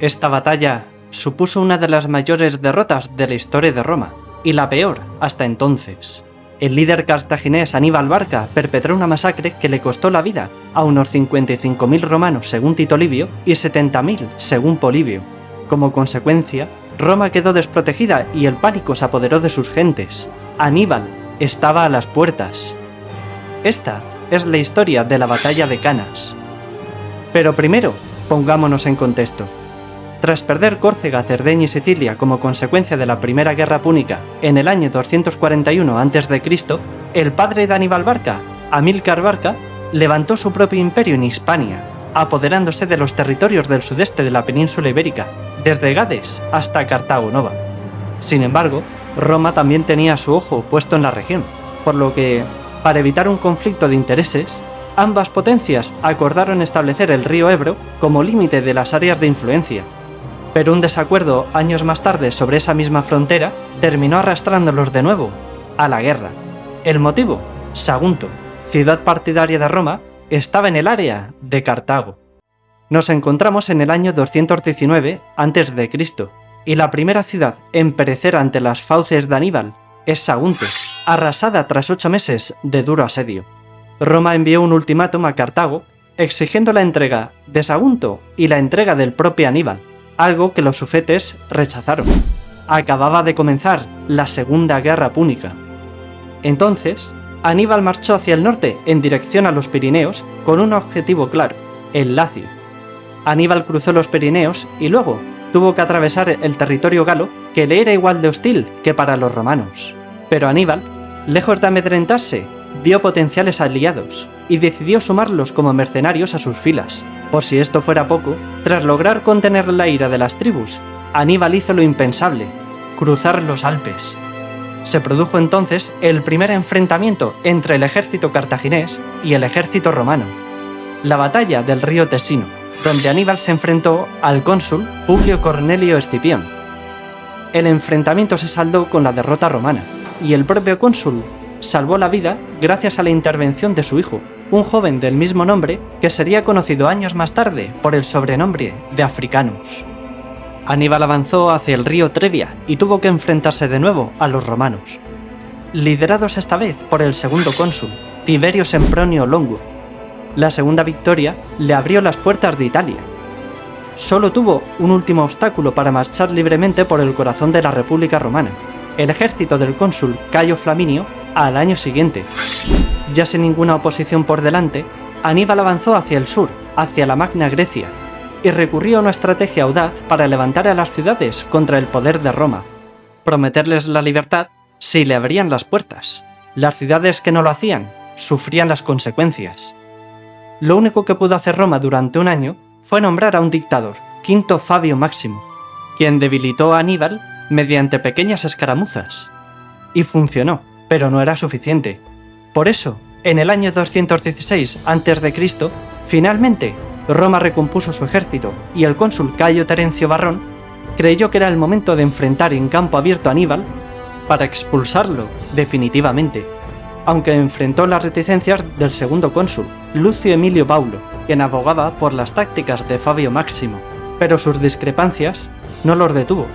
Esta batalla supuso una de las mayores derrotas de la historia de Roma, y la peor hasta entonces. El líder cartaginés Aníbal Barca perpetró una masacre que le costó la vida a unos 55.000 romanos según Tito Livio y 70.000 según Polibio. Como consecuencia, Roma quedó desprotegida y el pánico se apoderó de sus gentes. Aníbal estaba a las puertas. Esta es la historia de la batalla de Canas. Pero primero, pongámonos en contexto. Tras perder Córcega, Cerdeña y Sicilia como consecuencia de la Primera Guerra Púnica en el año 241 a.C., el padre de Aníbal Barca, Amílcar Barca, levantó su propio imperio en Hispania, apoderándose de los territorios del sudeste de la península ibérica, desde Gades hasta Cartago Nova. Sin embargo, Roma también tenía su ojo puesto en la región, por lo que, para evitar un conflicto de intereses, ambas potencias acordaron establecer el río Ebro como límite de las áreas de influencia. Pero un desacuerdo años más tarde sobre esa misma frontera terminó arrastrándolos de nuevo a la guerra. El motivo, Sagunto, ciudad partidaria de Roma, estaba en el área de Cartago. Nos encontramos en el año 219 a.C., y la primera ciudad en perecer ante las fauces de Aníbal es Sagunto, arrasada tras 8 meses de duro asedio. Roma envió un ultimátum a Cartago exigiendo la entrega de Sagunto y la entrega del propio Aníbal, algo que los sufetes rechazaron. Acababa de comenzar la Segunda Guerra Púnica. Entonces, Aníbal marchó hacia el norte en dirección a los Pirineos con un objetivo claro, el Lacio. Aníbal cruzó los Pirineos y luego tuvo que atravesar el territorio galo, que le era igual de hostil que para los romanos. Pero Aníbal, lejos de amedrentarse, vio potenciales aliados y decidió sumarlos como mercenarios a sus filas. Por si esto fuera poco, tras lograr contener la ira de las tribus, Aníbal hizo lo impensable: cruzar los Alpes. Se produjo entonces el primer enfrentamiento entre el ejército cartaginés y el ejército romano, la batalla del río Tesino, donde Aníbal se enfrentó al cónsul Publio Cornelio Escipión. El enfrentamiento se saldó con la derrota romana, y el propio cónsul salvó la vida gracias a la intervención de su hijo, un joven del mismo nombre que sería conocido años más tarde por el sobrenombre de Africanus. Aníbal avanzó hacia el río Trebia y tuvo que enfrentarse de nuevo a los romanos, liderados esta vez por el segundo cónsul, Tiberio Sempronio Longo. La segunda victoria le abrió las puertas de Italia. Solo tuvo un último obstáculo para marchar libremente por el corazón de la República Romana: el ejército del cónsul Cayo Flaminio al año siguiente. Ya sin ninguna oposición por delante, Aníbal avanzó hacia el sur, hacia la Magna Grecia, y recurrió a una estrategia audaz para levantar a las ciudades contra el poder de Roma, prometerles la libertad si le abrían las puertas. Las ciudades que no lo hacían sufrían las consecuencias. Lo único que pudo hacer Roma durante un año fue nombrar a un dictador, Quinto Fabio Máximo, quien debilitó a Aníbal mediante pequeñas escaramuzas. Y funcionó, pero no era suficiente. Por eso, en el año 216 a.C., finalmente, Roma recompuso su ejército y el cónsul Cayo Terencio Varrón creyó que era el momento de enfrentar en campo abierto a Aníbal para expulsarlo definitivamente, aunque enfrentó las reticencias del segundo cónsul, Lucio Emilio Paulo, quien abogaba por las tácticas de Fabio Máximo, pero sus discrepancias no los detuvo,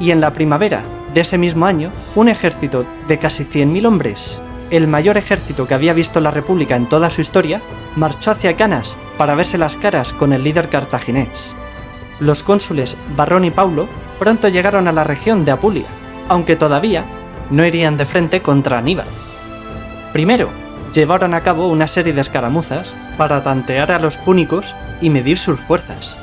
y en la primavera de ese mismo año, un ejército de casi 100.000 hombres, el mayor ejército que había visto la República en toda su historia, marchó hacia Canas para verse las caras con el líder cartaginés. Los cónsules Varrón y Paulo pronto llegaron a la región de Apulia, aunque todavía no irían de frente contra Aníbal. Primero, llevaron a cabo una serie de escaramuzas para tantear a los púnicos y medir sus fuerzas.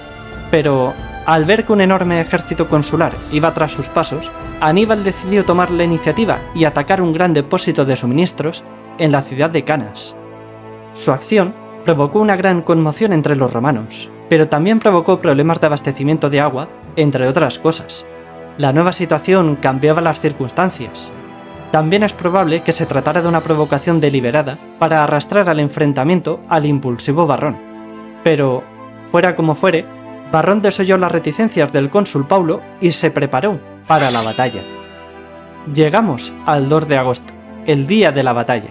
Pero, al ver que un enorme ejército consular iba tras sus pasos, Aníbal decidió tomar la iniciativa y atacar un gran depósito de suministros en la ciudad de Canas. Su acción provocó una gran conmoción entre los romanos, pero también provocó problemas de abastecimiento de agua, entre otras cosas. La nueva situación cambiaba las circunstancias. También es probable que se tratara de una provocación deliberada para arrastrar al enfrentamiento al impulsivo Varrón. Pero, fuera como fuere, Varrón desoyó las reticencias del cónsul Paulo y se preparó para la batalla. Llegamos al 2 de agosto, el día de la batalla.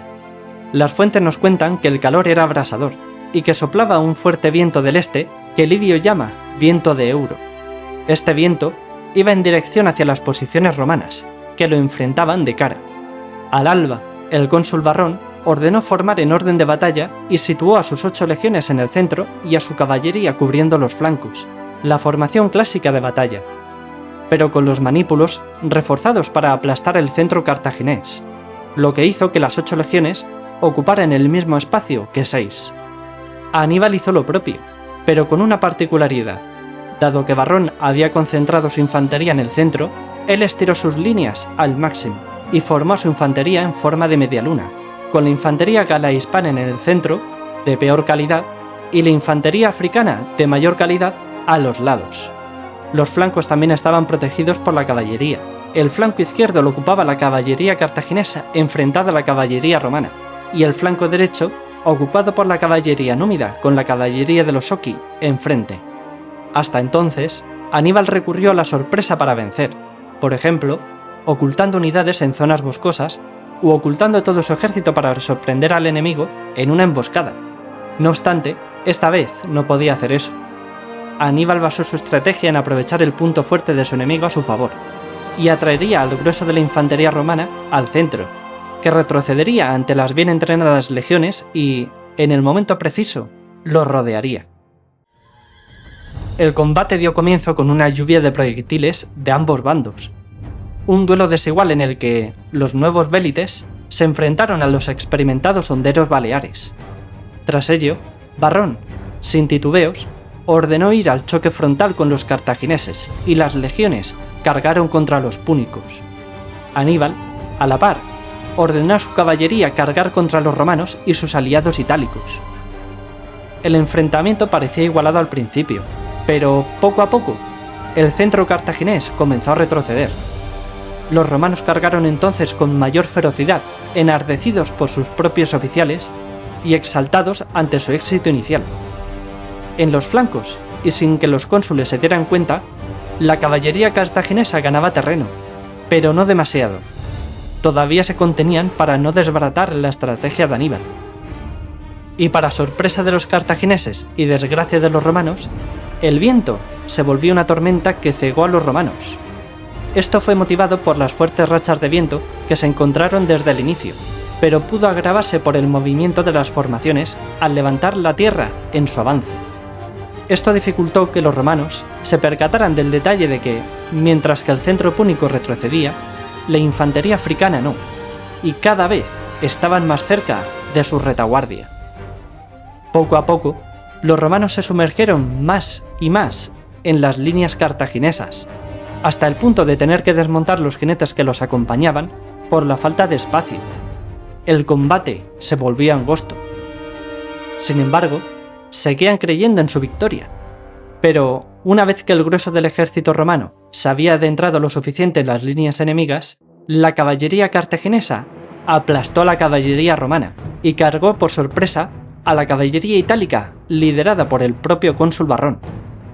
Las fuentes nos cuentan que el calor era abrasador y que soplaba un fuerte viento del este que Livio llama viento de Euro. Este viento iba en dirección hacia las posiciones romanas, que lo enfrentaban de cara. Al alba, el cónsul Varrón ordenó formar en orden de batalla y situó a sus 8 legiones en el centro y a su caballería cubriendo los flancos, la formación clásica de batalla, pero con los manípulos reforzados para aplastar el centro cartaginés, lo que hizo que las 8 legiones ocuparan el mismo espacio que 6. Aníbal hizo lo propio, pero con una particularidad. Dado que Varrón había concentrado su infantería en el centro, él estiró sus líneas al máximo y formó su infantería en forma de media luna, con la infantería gala-hispana en el centro, de peor calidad, y la infantería africana, de mayor calidad, a los lados. Los flancos también estaban protegidos por la caballería. El flanco izquierdo lo ocupaba la caballería cartaginesa enfrentada a la caballería romana, y el flanco derecho ocupado por la caballería númida con la caballería de los Oki enfrente. Hasta entonces, Aníbal recurrió a la sorpresa para vencer, por ejemplo, ocultando unidades en zonas boscosas u ocultando todo su ejército para sorprender al enemigo en una emboscada. No obstante, esta vez no podía hacer eso. Aníbal basó su estrategia en aprovechar el punto fuerte de su enemigo a su favor, y atraería al grueso de la infantería romana al centro, que retrocedería ante las bien entrenadas legiones y, en el momento preciso, los rodearía. El combate dio comienzo con una lluvia de proyectiles de ambos bandos. Un duelo desigual en el que los nuevos vélites se enfrentaron a los experimentados honderos baleares. Tras ello, Varrón, sin titubeos, ordenó ir al choque frontal con los cartagineses y las legiones cargaron contra los púnicos. Aníbal, a la par, ordenó a su caballería cargar contra los romanos y sus aliados itálicos. El enfrentamiento parecía igualado al principio, pero poco a poco, el centro cartaginés comenzó a retroceder. Los romanos cargaron entonces con mayor ferocidad, enardecidos por sus propios oficiales y exaltados ante su éxito inicial. En los flancos, y sin que los cónsules se dieran cuenta, la caballería cartaginesa ganaba terreno, pero no demasiado. Todavía se contenían para no desbaratar la estrategia de Aníbal. Y para sorpresa de los cartagineses y desgracia de los romanos, el viento se volvió una tormenta que cegó a los romanos. Esto fue motivado por las fuertes rachas de viento que se encontraron desde el inicio, pero pudo agravarse por el movimiento de las formaciones al levantar la tierra en su avance. Esto dificultó que los romanos se percataran del detalle de que, mientras que el centro púnico retrocedía, la infantería africana no, y cada vez estaban más cerca de su retaguardia. Poco a poco, los romanos se sumergieron más y más en las líneas cartaginesas, hasta el punto de tener que desmontar los jinetes que los acompañaban por la falta de espacio. El combate se volvió angosto. Sin embargo, seguían creyendo en su victoria. Pero, una vez que el grueso del ejército romano se había adentrado lo suficiente en las líneas enemigas, la caballería cartaginesa aplastó a la caballería romana y cargó por sorpresa a la caballería itálica liderada por el propio cónsul Varrón.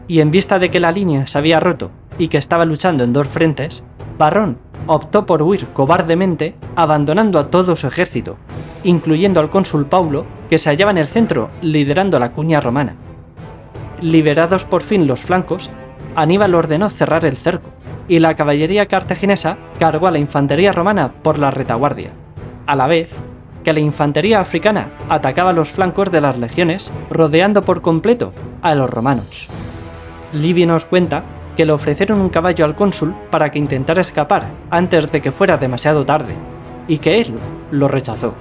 Y en vista de que la línea se había roto y que estaba luchando en 2 frentes, Varrón optó por huir cobardemente, abandonando a todo su ejército, incluyendo al cónsul Paulo, que se hallaba en el centro liderando la cuña romana. Liberados por fin los flancos, Aníbal ordenó cerrar el cerco, y la caballería cartaginesa cargó a la infantería romana por la retaguardia, a la vez que la infantería africana atacaba los flancos de las legiones, rodeando por completo a los romanos. Livio nos cuenta que le ofrecieron un caballo al cónsul para que intentara escapar antes de que fuera demasiado tarde, y que él lo rechazó,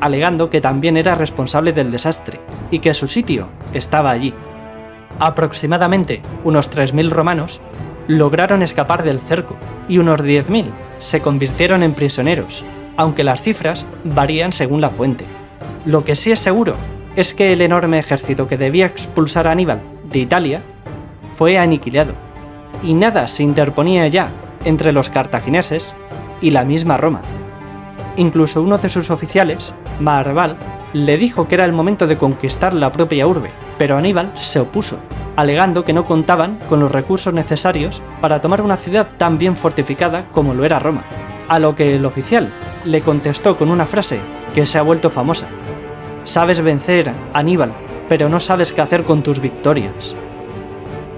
alegando que también era responsable del desastre y que su sitio estaba allí. Aproximadamente unos 3.000 romanos lograron escapar del cerco y unos 10.000 se convirtieron en prisioneros, aunque las cifras varían según la fuente. Lo que sí es seguro es que el enorme ejército que debía expulsar a Aníbal de Italia fue aniquilado, y nada se interponía ya entre los cartagineses y la misma Roma. Incluso uno de sus oficiales, Marval, le dijo que era el momento de conquistar la propia urbe, pero Aníbal se opuso, alegando que no contaban con los recursos necesarios para tomar una ciudad tan bien fortificada como lo era Roma, a lo que el oficial le contestó con una frase que se ha vuelto famosa: «Sabes vencer, Aníbal, pero no sabes qué hacer con tus victorias».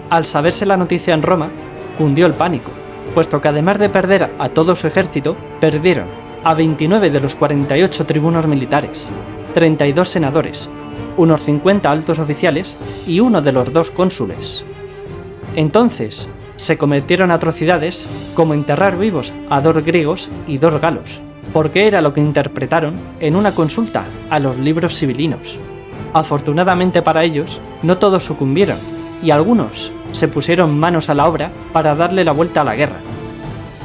Al saberse la noticia en Roma, cundió el pánico, puesto que además de perder a todo su ejército, perdieron a 29 de los 48 tribunos militares, 32 senadores, unos 50 altos oficiales y uno de los 2 cónsules. Entonces, se cometieron atrocidades como enterrar vivos a 2 griegos y 2 galos, porque era lo que interpretaron en una consulta a los libros sibilinos. Afortunadamente para ellos, no todos sucumbieron, y algunos se pusieron manos a la obra para darle la vuelta a la guerra.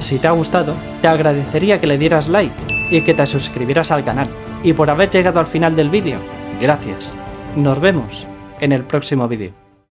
Si te ha gustado, te agradecería que le dieras like y que te suscribieras al canal. Y por haber llegado al final del vídeo, gracias. Nos vemos en el próximo vídeo.